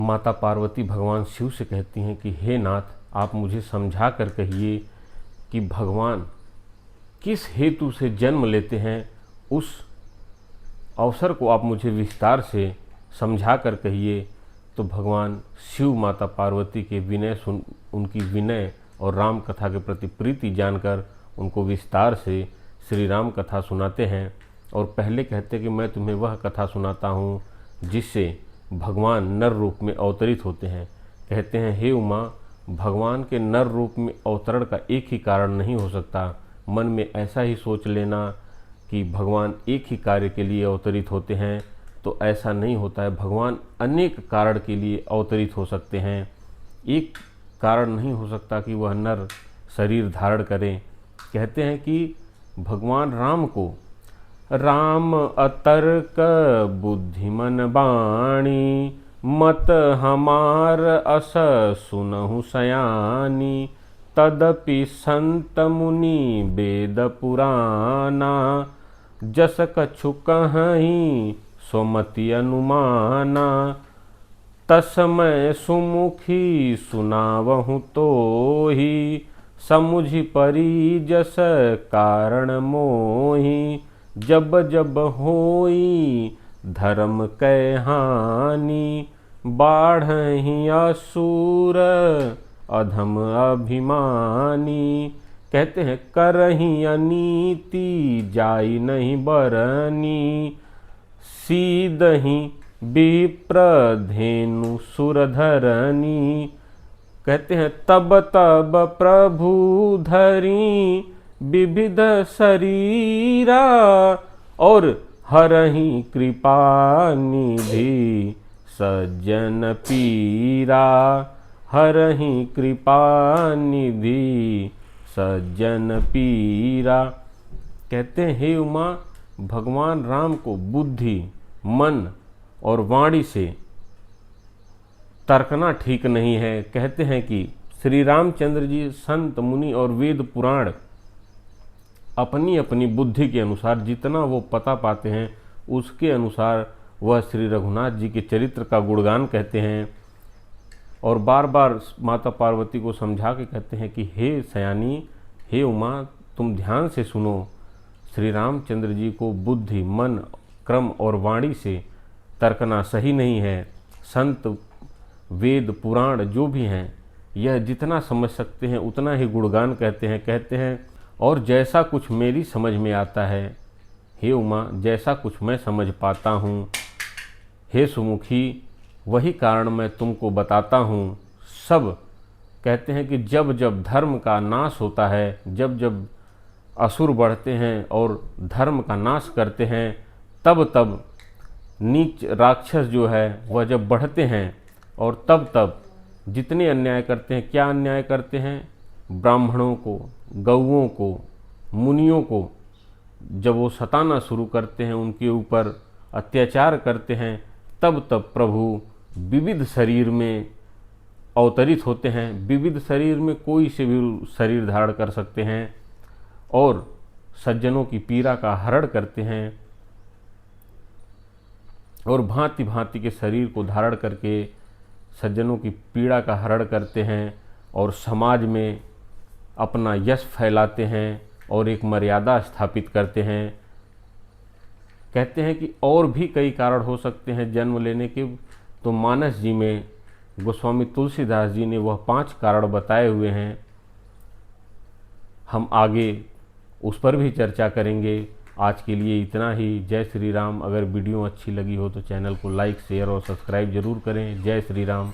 माता पार्वती भगवान शिव से कहती हैं कि हे नाथ, आप मुझे समझा कर कहिए कि भगवान किस हेतु से जन्म लेते हैं, उस अवसर को आप मुझे विस्तार से समझा कर कहिए। तो भगवान शिव माता पार्वती के विनय सुन, उनकी विनय और राम कथा के प्रति प्रीति जानकर उनको विस्तार से श्री राम कथा सुनाते हैं। और पहले कहते कि मैं तुम्हें वह कथा सुनाता हूँ जिससे भगवान नर रूप में अवतरित होते हैं। कहते हैं, हे उमा, भगवान के नर रूप में अवतरण का एक ही कारण नहीं हो सकता। मन में ऐसा ही सोच लेना कि भगवान एक ही कार्य के लिए अवतरित होते हैं, तो ऐसा नहीं होता है। भगवान अनेक कारण के लिए अवतरित हो सकते हैं। एक कारण नहीं हो सकता कि वह नर शरीर धारण करें। कहते हैं कि भगवान राम को राम अतर्क बुद्धिमन बाणी, मत हमार अस सुनहु सयानी, तदपि संत मुनि वेद पुराना, जस कछु कहीं सोमति अनुमाना, तस्मै सुमुखी सुनावहु तोहि, समुझि परि जस कारण मोहि, जब जब होई धर्म कै हानि, बाढ़हि असुर अधम अभिमानी। कहते हैं, करही अनीति जाई नहीं बरनी, सीदहि विप्र धेनु सुरधरनी। कहते हैं, तब तब प्रभु धरी विविध शरीरा, और हरहि कृपा निधि सज्जन पीरा, हरहि कृपा निधि सज्जन पीरा। कहते हैं, हे उमा, भगवान राम को बुद्धि, मन और वाणी से तर्कना ठीक नहीं है। कहते हैं कि श्री रामचंद्र जी संत मुनि और वेद पुराण अपनी अपनी बुद्धि के अनुसार जितना वो पता पाते हैं, उसके अनुसार वह श्री रघुनाथ जी के चरित्र का गुणगान कहते हैं। और बार बार माता पार्वती को समझा के कहते हैं कि हे सयानी, हे उमा, तुम ध्यान से सुनो। श्री रामचंद्र जी को बुद्धि, मन, क्रम और वाणी से तर्कना सही नहीं है। संत, वेद, पुराण जो भी हैं, यह जितना समझ सकते हैं उतना ही गुणगान कहते हैं। कहते हैं, और जैसा कुछ मेरी समझ में आता है, हे उमा, जैसा कुछ मैं समझ पाता हूँ, हे सुमुखी, वही कारण मैं तुमको बताता हूँ। सब कहते हैं कि जब जब धर्म का नाश होता है, जब जब असुर बढ़ते हैं और धर्म का नाश करते हैं, तब तब नीच राक्षस जो है वह जब बढ़ते हैं, और तब तब जितने अन्याय करते हैं, क्या अन्याय करते हैं, ब्राह्मणों को, गौओं को, मुनियों को जब वो सताना शुरू करते हैं, उनके ऊपर अत्याचार करते हैं, तब तब प्रभु विविध शरीर में अवतरित होते हैं। विविध शरीर में कोई से भी शरीर धारण कर सकते हैं और सज्जनों की पीड़ा का हरण करते हैं, और भांति भांति के शरीर को धारण करके सज्जनों की पीड़ा का हरण करते हैं, और समाज में अपना यश फैलाते हैं और एक मर्यादा स्थापित करते हैं। कहते हैं कि और भी कई कारण हो सकते हैं जन्म लेने के, तो मानस जी में गोस्वामी तुलसीदास जी ने वह 5 कारण बताए हुए हैं। हम आगे उस पर भी चर्चा करेंगे। आज के लिए इतना ही। जय श्री राम। अगर वीडियो अच्छी लगी हो तो चैनल को लाइक, शेयर और सब्सक्राइब जरूर करें। जय श्री राम।